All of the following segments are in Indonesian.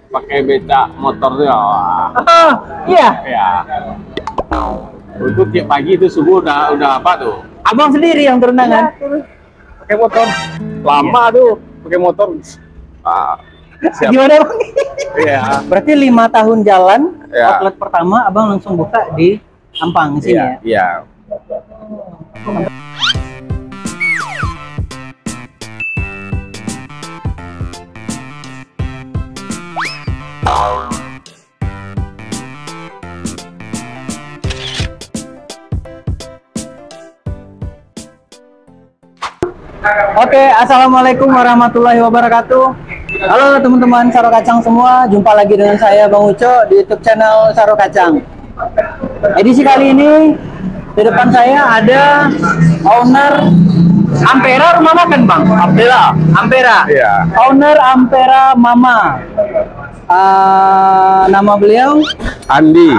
pakai becak motor tuh. Oh, iya. Ya. Itu tiap pagi itu subuh udah apa tuh? Abang sendiri yang turun tangan. Pakai motor. Lama tuh pakai motor. Ah, siap. Gimana bang? Iya. Berarti 5 tahun jalan, Ya. outlet pertama abang langsung buka di Ampang sini Iya, ya? iya. Oke, assalamualaikum warahmatullahi wabarakatuh. Halo teman-teman Saro Kacang semua, jumpa lagi dengan saya Bang Uco di YouTube channel Saro Kacang. Edisi kali ini di depan saya ada owner Ampera Rumah Makan Bang. Ampera. Iya. Owner Ampera Mama. Nama beliau Andi.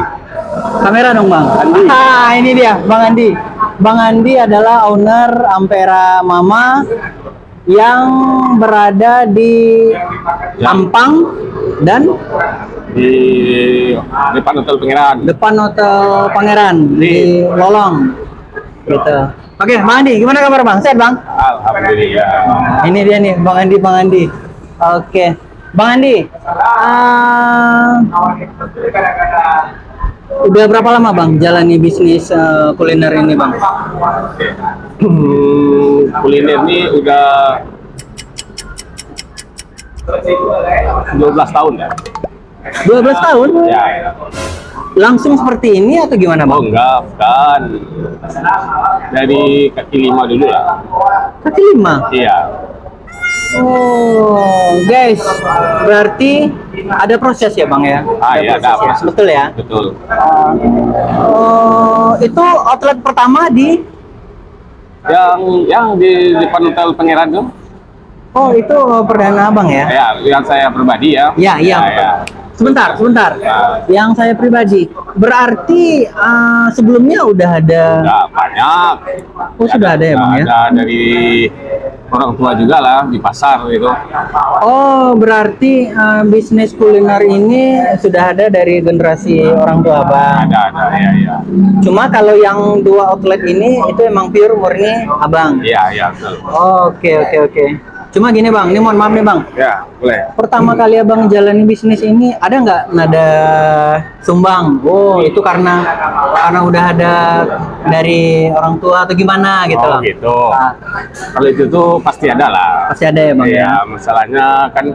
kamera dong Bang. Andi. Ini dia Bang Andi. Bang Andi adalah owner Ampera Mama yang berada di Ampang dan Di depan Hotel Pangeran. depan Hotel Pangeran di Lolong. Gitu. Oke, Bang Andi, gimana kabar Bang? Sehat Bang? Alhamdulillah. Ini dia nih Bang Andi, Bang Andi. Oke, Bang Andi. Udah berapa lama Bang jalani bisnis kuliner ini Bang? Kuliner ini udah 12 tahun ya. 12 tahun? Ya. Langsung seperti ini atau gimana Oh Bang? enggak, bukan. Dari kaki lima dulu lah. Kaki lima? Iya. Oh, guys, berarti ada proses ya Bang ya? Iya, ada proses ya? proses. Betul ya? Betul. Itu outlet pertama di? Yang di depan Hotel Pangeran tuh. Oh, itu perdana Abang ya? Ya, yang saya pribadi ya. Ya, iya. Ya. Sebentar. Yang saya pribadi. Berarti sebelumnya udah ada? Udah banyak. Oh, sudah ada ya Bang ya? Ada dari orang tua juga lah di pasar gitu. Oh, berarti bisnis kuliner ini sudah ada dari generasi orang tua Abang. Ada, ya. Cuma kalau yang 2 outlet ini itu emang pure murni Abang. Iya, betul. Oke. Cuma gini Bang, ini mohon maaf nih Bang. Ya, boleh. Pertama kali Abang jalani bisnis ini ada nggak nada sumbang? Oh, itu karena udah ada dari orang tua atau gimana gitu loh. Gitu. Nah, Kalau itu tuh pasti ada lah. pasti ada ya Bang ya? Iya, masalahnya kan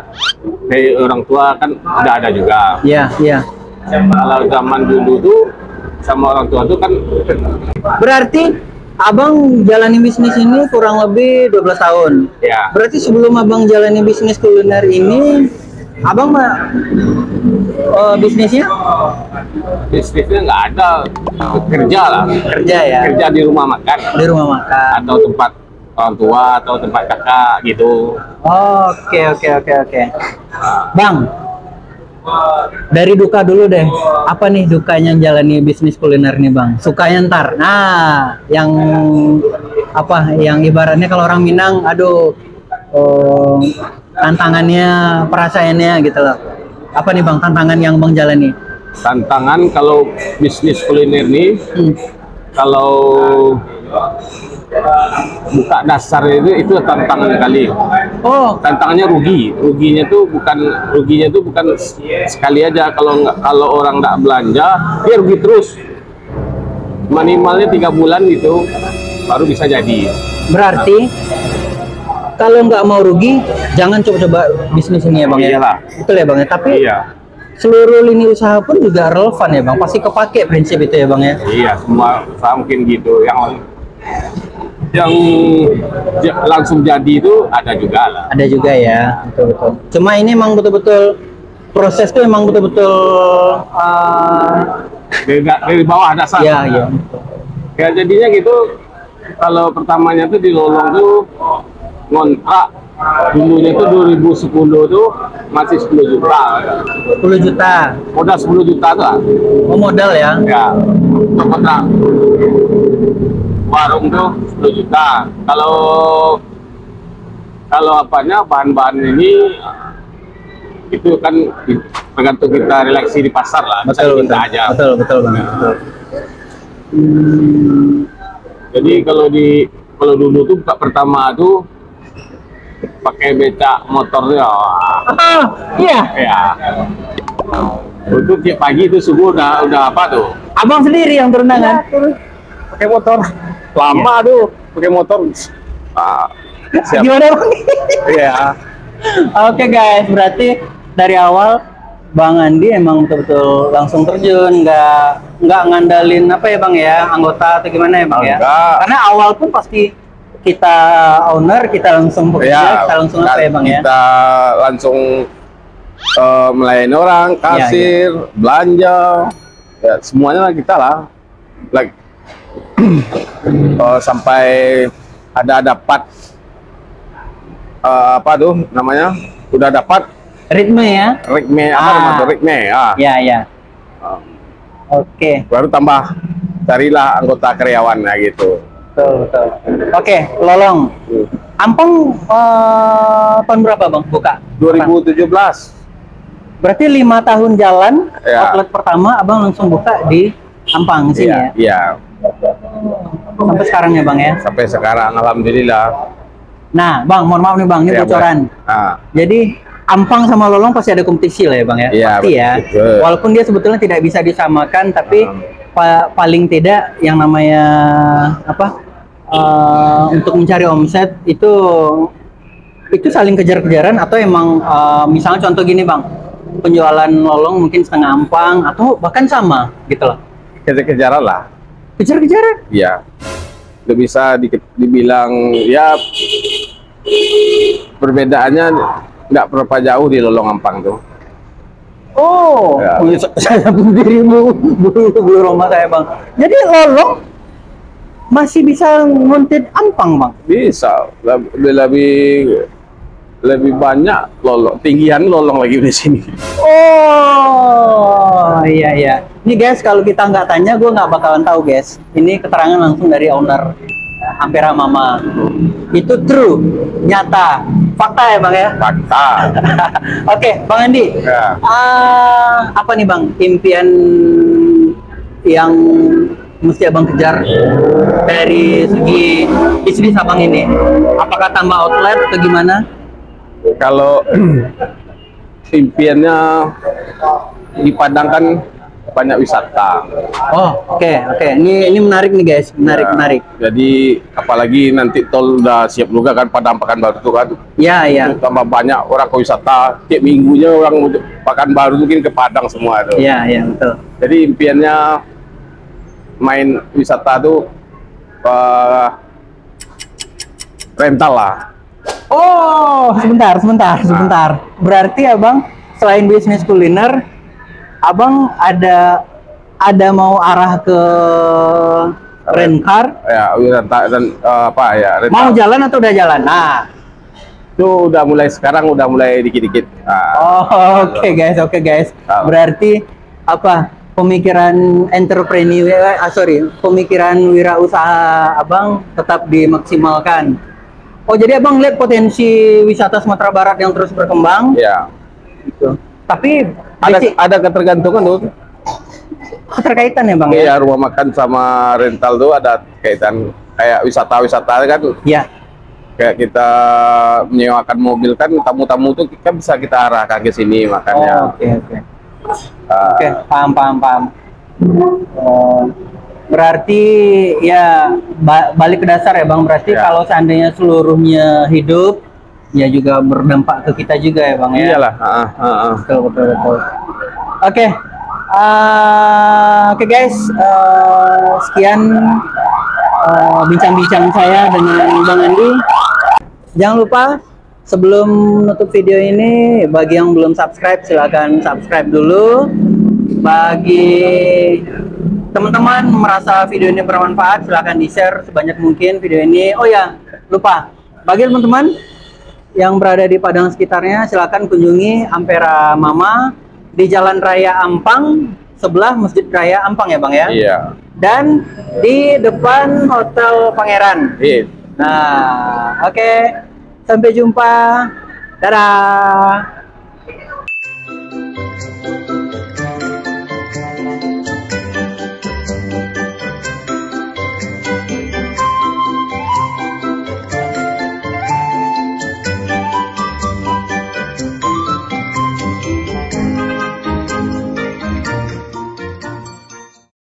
dari orang tua kan udah ada juga. Iya. Kalau zaman dulu tuh sama orang tua tuh kan Berarti Abang jalani bisnis ini kurang lebih 12 tahun. ya Berarti sebelum Abang jalani bisnis kuliner ini, Abang mah bisnisnya bisnisnya nggak ada, kerja lah. kerja ya? Kerja di rumah makan Di rumah makan. atau tempat orang tua atau tempat kakak gitu. Oke. Bang, dari duka dulu deh. Apa nih dukanya jalani bisnis kuliner nih Bang? Sukanya ntar. Nah, yang apa? Yang ibaratnya kalau orang Minang, aduh, tantangannya, perasaannya gitu loh. Apa nih Bang tantangan yang Bang jalani? Tantangan kalau bisnis kuliner nih, kalau buka dasar itu tantangan kali. Oh, Tantangannya ruginya tuh bukan sekali aja. Kalau orang nggak belanja dia rugi terus, minimalnya 3 bulan gitu baru bisa jadi. berarti kalau nggak mau rugi, jangan coba-coba bisnis ini ya Bang ya? Iyalah. Betul ya Bang ya? Tapi Iya, seluruh lini usaha pun juga relevan ya Bang? Pasti kepake prinsip itu ya Bang ya? iya, semua usaha mungkin gitu. Yang langsung jadi itu ada juga lah. Ada juga ya, betul. Cuma ini emang betul-betul proses tuh emang betul-betul Dari bawah dasar. ya. Kayak jadinya gitu. Kalau pertamanya tuh di Lolong tuh ngontrak dulunya tuh 2010 tuh masih 10 juta. 10 juta. Modal 10 juta tuh lah. Oh, modal ya? Ya, untuk kontrak warung tuh 10 juta. Kalau apanya bahan-bahan ini itu kan tergantung kita relaksi di pasar lah, Betul, minta aja. betul Bang. Betul. Jadi kalau dulu tuh buka pertama tuh pakai becak motornya. Iya. Ya. Itu tiap pagi itu subuh udah apa tuh? Abang sendiri yang berenangan? Pakai motor. Lama tuh pakai motor. Siap. Gimana Bang? Iya. Oke guys, berarti dari awal Bang Andi emang betul-betul langsung terjun, nggak ngandalin apa ya Bang ya, anggota atau gimana ya Bang ya? Enggak. Karena awal pun pasti kita owner, kita langsung bekerja, kita langsung apa ya Bang ya? Kita langsung melayani orang, kasir, belanja, ya semuanya lah kita lah. Like, sampai ada dapat apa tuh namanya? Udah dapat Ritme ya? ritme apa namanya? Ritme ya. Ya. Oke. Baru tambah carilah anggota karyawan ya gitu. Betul. Oke, Lolong. Ampang tahun berapa Bang buka? 2017. Berarti 5 tahun jalan, Ya. outlet pertama Abang langsung buka di Ampang sini ya? Iya. Sampai sekarang ya Bang ya? Sampai sekarang alhamdulillah. Nah Bang, mohon maaf nih Bang, ini Ya, bocoran. Jadi Ampang sama Lolong pasti ada kompetisi lah ya Bang ya? Iya, Pasti ya. betul. Walaupun dia sebetulnya tidak bisa disamakan, tapi paling tidak yang namanya apa? Untuk mencari omset itu saling kejar-kejaran atau emang misalnya contoh gini Bang, penjualan Lolong mungkin setengah Ampang atau bahkan sama gitu loh. Kejar-kejaran lah. Kejar-kejaran? Iya. Udah bisa dibilang ya perbedaannya nggak berapa jauh di Lolong Ampang tuh. Oh, Ya. saya berdiri bulu rumah saya Bang. Jadi Lolong masih bisa nguntit Ampang Bang? Bisa lebih banyak Lolong, tinggian Lolong lagi di sini. Oh, iya. Ini guys, kalau kita nggak tanya, gue nggak bakalan tahu guys. Ini keterangan langsung dari owner Ampera Mama. Itu true, nyata, fakta ya Bang ya? Fakta. Oke, Bang Andi. Ya. Apa nih Bang impian yang mesti Abang kejar dari segi bisnis Abang ini? Apakah tambah outlet atau gimana? Kalau impiannya di Padang kan banyak wisata. Oh, oke. Ini menarik nih guys, menarik. Jadi apalagi nanti tol udah siap juga kan, Padang Pekanbaru itu kan. Ya. Tambah banyak orang ke wisata, tiap minggunya orang Pekanbaru mungkin ke Padang semua tuh. Iya, betul. Jadi impiannya main wisata tuh rental lah. Oh, sebentar. Berarti Abang selain bisnis kuliner, Abang ada mau arah ke rent car? Ya, rental dan apa ya? Rental. Mau jalan atau udah jalan? Nah, itu udah mulai dikit-dikit. oke guys. Berarti apa? Pemikiran pemikiran wirausaha Abang tetap dimaksimalkan. Oh, jadi Abang lihat potensi wisata Sumatera Barat yang terus berkembang. Ya. Gitu. Tapi Ada ketergantungan tuh. keterkaitan ya Bang ya? Iya, rumah makan sama rental tuh ada kaitan, kayak wisata kan. Ya. Kayak kita menyewakan mobil kan, tamu-tamu tuh kan bisa kita arahkan ke sini makanya. Oke, paham. Berarti ya balik ke dasar ya Bang. Berarti Ya. kalau seandainya seluruhnya hidup, ya juga berdampak ke kita juga ya Bang ya. Iyalah. Betul. Oke. Oke guys, sekian bincang-bincang saya dengan Bang Andi. Jangan lupa sebelum menutup video ini, bagi yang belum subscribe silahkan subscribe dulu. Bagi teman-teman merasa video ini bermanfaat, silahkan di-share sebanyak mungkin video ini. Oh ya, lupa, bagi teman-teman yang berada di Padang sekitarnya, silahkan kunjungi Ampera Mama di Jalan Raya Ampang, sebelah Masjid Raya Ampang ya Bang ya? Iya. Dan di depan Hotel Pangeran. Iya. Nah, oke. Sampai jumpa. Dadah.